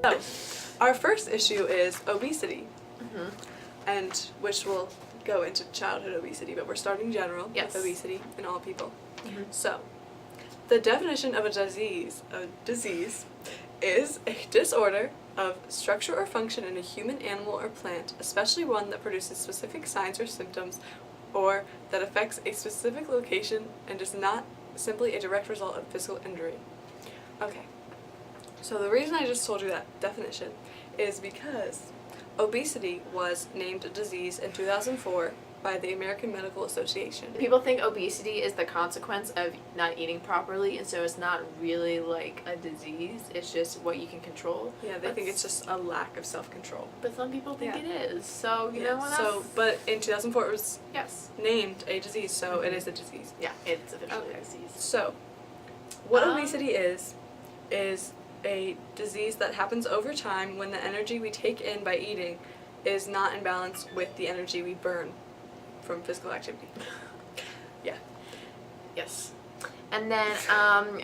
So, our first issue is obesity, and which will go into childhood obesity, but we're starting general Yes. with obesity in all people. So, the definition of a disease is a disorder of structure or function in a human, animal, or plant, especially one that produces specific signs or symptoms, or that affects a specific location and is not simply a direct result of physical injury. Okay. So the reason I just told you that definition is because obesity was named a disease in 2004 by the American Medical Association. People think obesity is the consequence of not eating properly, and so it's not really like a disease, it's just what you can control. Yeah, they think it's just a lack of self-control. But some people think Yeah. it is, so you know what else? But in 2004 it was Yes. named a disease, so it is a disease. Yeah, it's officially Okay. a disease. So, what obesity is a disease that happens over time when the energy we take in by eating is not in balance with the energy we burn from physical activity. Yeah. Yes. And then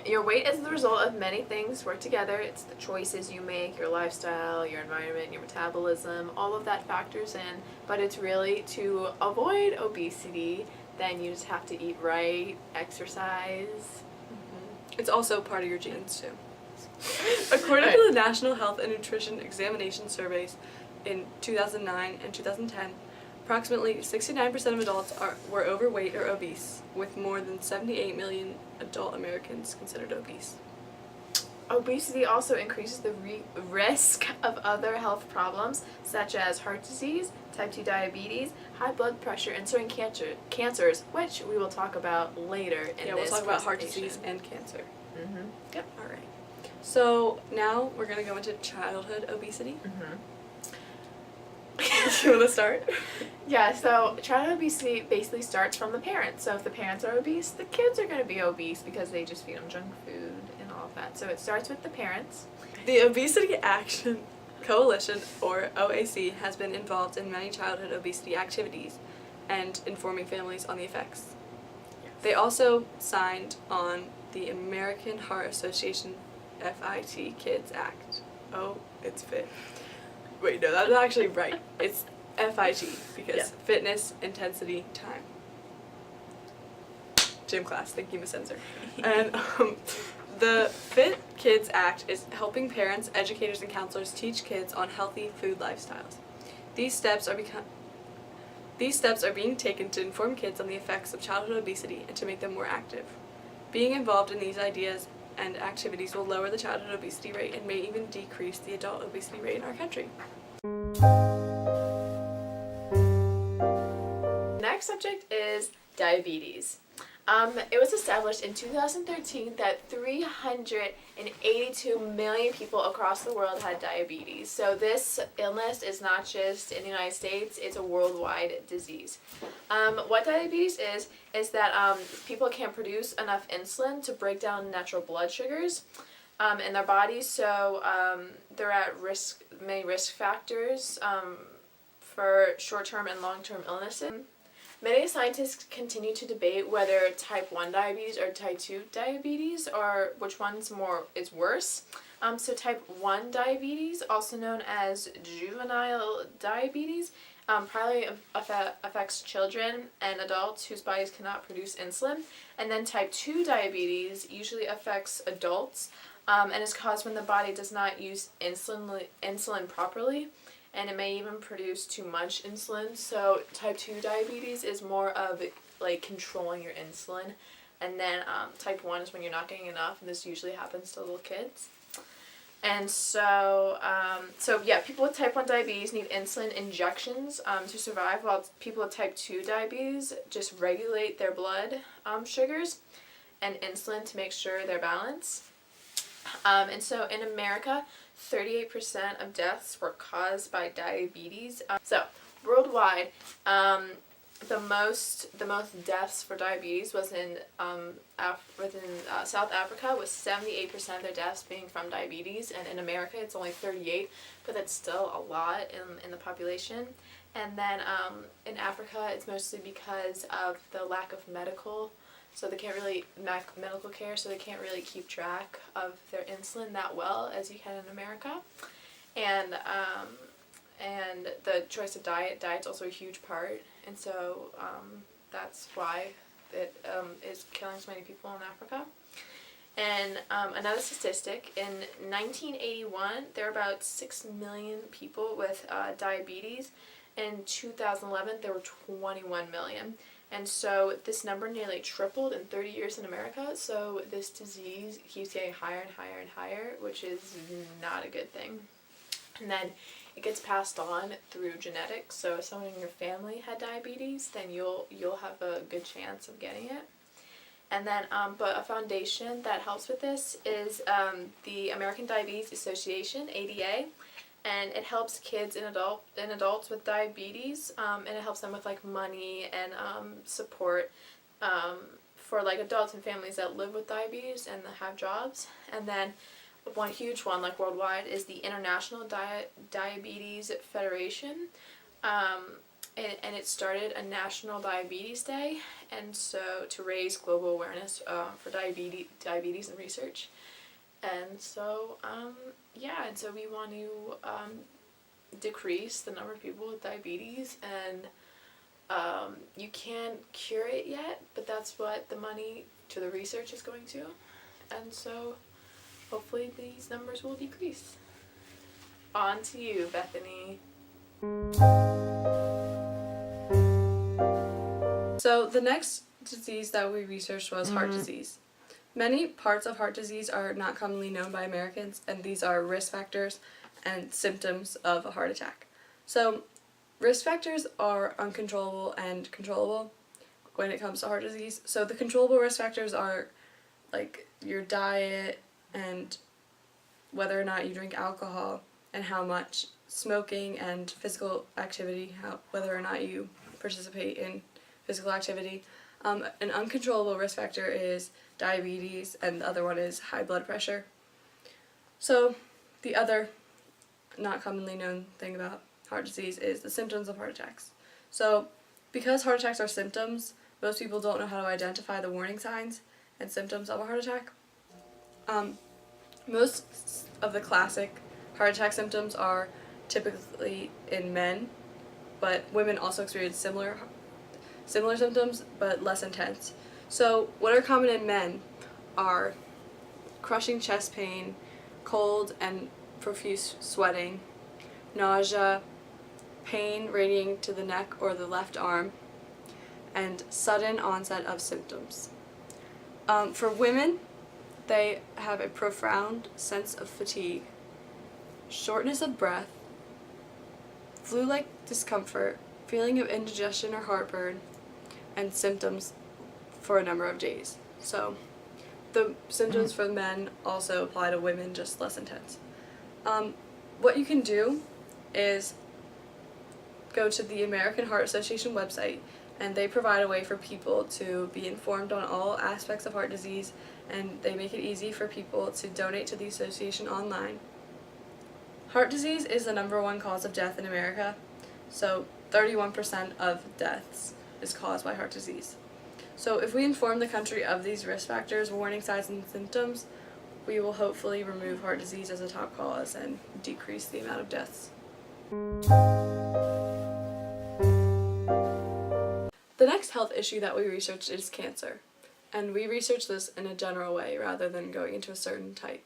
your weight is the result of many things work together. It's the choices you make, your lifestyle, your environment, your metabolism, all of that factors in. But it's really to avoid obesity, then you just have to eat right, exercise. It's also part of your genes too. According to the National Health and Nutrition Examination Surveys in 2009 and 2010, approximately 69% of adults were overweight or obese, with more than 78 million adult Americans considered obese. Obesity also increases the risk of other health problems such as heart disease, type 2 diabetes, high blood pressure, and certain cancers, which we will talk about later in this Yeah, we'll talk about heart presentation. disease and cancer. Yep. All right. So now we're going to go into childhood obesity. You want to start? Yeah, so childhood obesity basically starts from the parents. So if the parents are obese, the kids are going to be obese because they just feed them junk food and all of that. So it starts with the parents. The Obesity Action Coalition, or OAC, has been involved in many childhood obesity activities and informing families on the effects. They also signed on the American Heart Association FIT Kids Act. Oh, it's FIT. Wait, no, that's actually right. It's FIT because fitness, intensity, time. Gym class. Thank you, Miss Enzer. And the Fit Kids Act is helping parents, educators, and counselors teach kids on healthy food lifestyles. These steps are being taken to inform kids on the effects of childhood obesity and to make them more active. Being involved in these ideas and activities will lower the childhood obesity rate and may even decrease the adult obesity rate in our country. Next subject is diabetes. It was established in 2013 that 382 million people across the world had diabetes. So this illness is not just in the United States, it's a worldwide disease. What diabetes is that people can't produce enough insulin to break down natural blood sugars in their bodies, so they're at risk, many risk factors for short-term and long-term illnesses. Many scientists continue to debate whether type 1 diabetes or type 2 diabetes, or which one's is worse. So type 1 diabetes, also known as juvenile diabetes, primarily affects children and adults whose bodies cannot produce insulin. And then type 2 diabetes usually affects adults and is caused when the body does not use insulin properly, and it may even produce too much insulin. So type 2 diabetes is more of like controlling your insulin, and then type 1 is when you're not getting enough, and this usually happens to little kids. And so people with type 1 diabetes need insulin injections to survive, while people with type 2 diabetes just regulate their blood sugars and insulin to make sure they're balanced. And so in America, 38% of deaths were caused by diabetes. So worldwide, the most deaths for diabetes was in South Africa, with 78% of their deaths being from diabetes, and in America it's only 38, but that's still a lot in the population. And then in Africa it's mostly because of the lack of medical care, so they can't really keep track of their insulin that well as you can in America. And the choice of diet's also a huge part, and so that's why it is killing so many people in Africa. And another statistic, in 1981, there were about 6 million people with diabetes. In 2011, there were 21 million. And so this number nearly tripled in 30 years in America, so this disease keeps getting higher and higher and higher, which is not a good thing. And then it gets passed on through genetics, so if someone in your family had diabetes, then you'll have a good chance of getting it. And then, but a foundation that helps with this is the American Diabetes Association, ADA, and it helps kids and adults with diabetes, and it helps them with like money and support for like adults and families that live with diabetes and that have jobs. And then one huge one, like worldwide, is the International Diabetes Federation, and it started a National Diabetes Day, and so to raise global awareness for diabetes and research. And so and so we want to decrease the number of people with diabetes, and you can't cure it yet, but that's what the money to the research is going to, and so hopefully these numbers will decrease. On to you, Bethany. So the next disease that we researched was heart disease. Many parts of heart disease are not commonly known by Americans, and these are risk factors and symptoms of a heart attack. So risk factors are uncontrollable and controllable when it comes to heart disease. So the controllable risk factors are like your diet and whether or not you drink alcohol and how much, smoking and physical activity, whether or not you participate in physical activity. An uncontrollable risk factor is diabetes, and the other one is high blood pressure. So the other not commonly known thing about heart disease is the symptoms of heart attacks. So because heart attacks are symptoms, most people don't know how to identify the warning signs and symptoms of a heart attack. Most of the classic heart attack symptoms are typically in men, but women also experience similar symptoms, but less intense. So what are common in men are crushing chest pain, cold and profuse sweating, nausea, pain radiating to the neck or the left arm, and sudden onset of symptoms. For women, they have a profound sense of fatigue, shortness of breath, flu-like discomfort, feeling of indigestion or heartburn, and symptoms for a number of days. So the symptoms for men also apply to women, just less intense. What you can do is go to the American Heart Association website, and they provide a way for people to be informed on all aspects of heart disease, and they make it easy for people to donate to the association online. Heart disease is the #1 cause of death in America, so 31% of deaths is caused by heart disease. So if we inform the country of these risk factors, warning signs, and symptoms, we will hopefully remove heart disease as a top cause and decrease the amount of deaths. The next health issue that we researched is cancer, and we researched this in a general way rather than going into a certain type.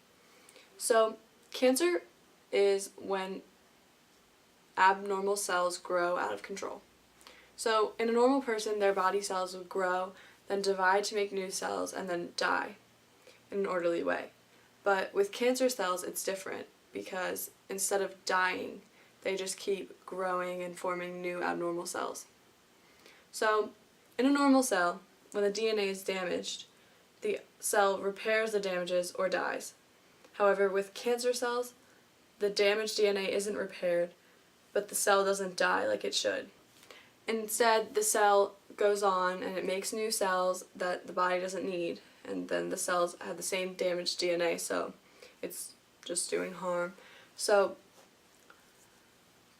So cancer is when abnormal cells grow out of control. So in a normal person, their body cells would grow, then divide to make new cells, and then die in an orderly way. But with cancer cells, it's different because instead of dying, they just keep growing and forming new abnormal cells. So in a normal cell, when the DNA is damaged, the cell repairs the damages or dies. However, with cancer cells, the damaged DNA isn't repaired, but the cell doesn't die like it should. Instead, the cell goes on and it makes new cells that the body doesn't need, and then the cells have the same damaged DNA, so it's just doing harm. So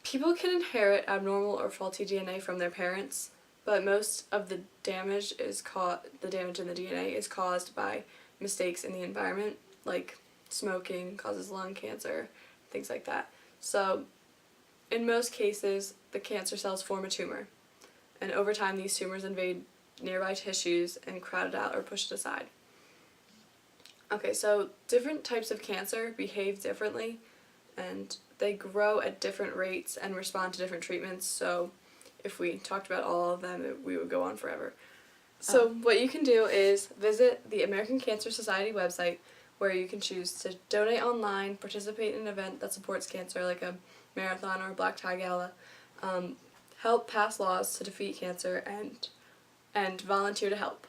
people can inherit abnormal or faulty DNA from their parents, but most of the damage in the DNA is caused by mistakes in the environment, like smoking causes lung cancer, things like that. So in most cases, the cancer cells form a tumor, and over time these tumors invade nearby tissues and crowd it out or push it aside. Okay, so different types of cancer behave differently, and they grow at different rates and respond to different treatments, so if we talked about all of them, we would go on forever. So what you can do is visit the American Cancer Society website, where you can choose to donate online, participate in an event that supports cancer like a marathon or a black tie gala, help pass laws to defeat cancer, and volunteer to help.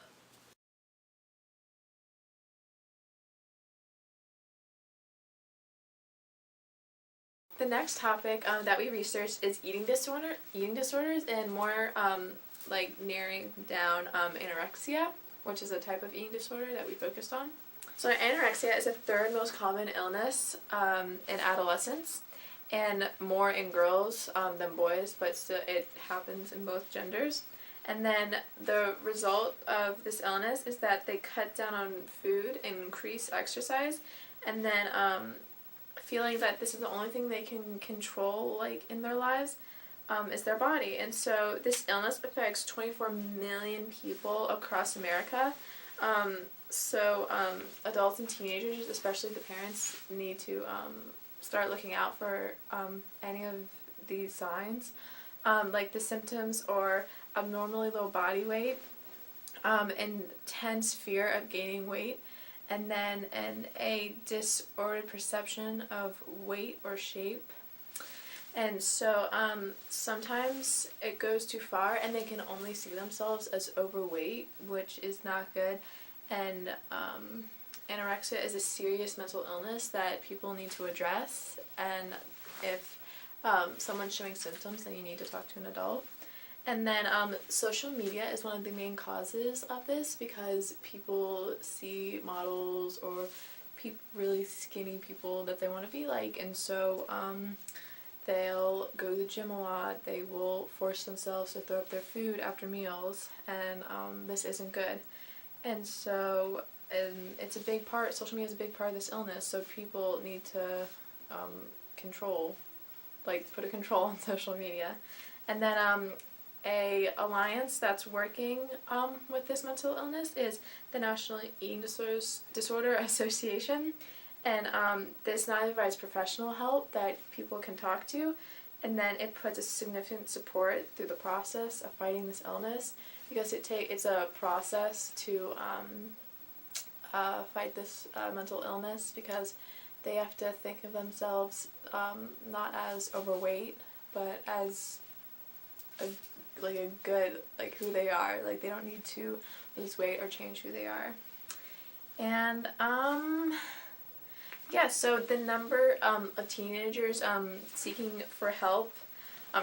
The next topic that we researched is eating disorders, and more like narrowing down anorexia, which is a type of eating disorder that we focused on. So anorexia is the third most common illness in adolescents, and more in girls than boys, but still it happens in both genders. And then the result of this illness is that they cut down on food and increase exercise, and then feeling that this is the only thing they can control, like, in their lives, is their body. And so this illness affects 24 million people across America. Adults and teenagers, especially the parents, need to start looking out for any of these signs. Like the symptoms are abnormally low body weight, intense fear of gaining weight, and then a disordered perception of weight or shape. And so sometimes it goes too far and they can only see themselves as overweight, which is not good. And anorexia is a serious mental illness that people need to address. And if someone's showing symptoms, then you need to talk to an adult. And then social media is one of the main causes of this, because people see models or really skinny people that they want to be like, and so they'll go to the gym a lot, they will force themselves to throw up their food after meals, and this isn't good. And so it's a big part, social media is a big part of this illness, so people need to put a control on social media. And then a alliance that's working with this mental illness is the National Eating Disorder Association, and this not only provides professional help that people can talk to, and then it puts a significant support through the process of fighting this illness, because it's a process to fight this mental illness, because they have to think of themselves not as overweight, but as a good, who they are. Like, they don't need to lose weight or change who they are. And so the number of teenagers seeking for help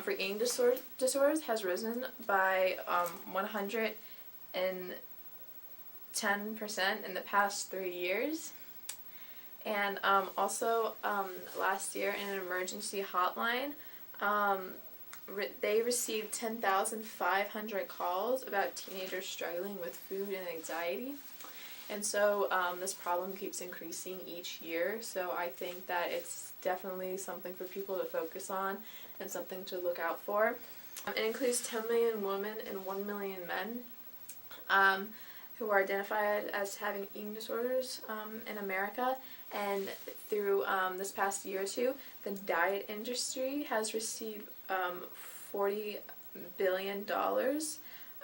for eating disorders has risen by 110% in the past 3 years. And also last year, in an emergency hotline, they received 10,500 calls about teenagers struggling with food and anxiety. And so this problem keeps increasing each year, so I think that it's definitely something for people to focus on and something to look out for. It includes 10 million women and 1 million men who are identified as having eating disorders in America. And through this past year or two, the diet industry has received $40 billion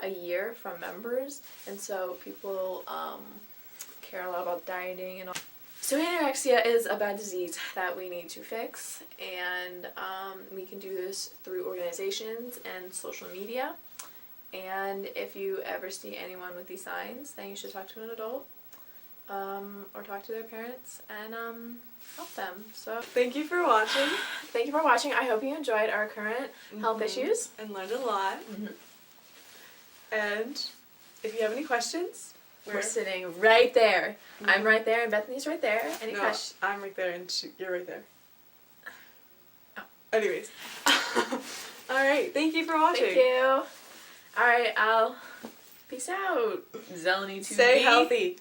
a year from members, and so people care a lot about dieting and all. So anorexia is a bad disease that we need to fix, and we can do this through organizations and social media. And if you ever see anyone with these signs, then you should talk to an adult. or talk to their parents and help them. So Thank you for watching. thank you for watching. I hope you enjoyed our current health issues. And learned a lot. And if you have any questions, We're sitting right there. I'm right there and Bethany's right there. Any no, questions? I'm right there and you're right there. Oh. Anyways. Alright, thank you for watching. Thank you. Alright, I'll peace out. Zeleny to Stay healthy.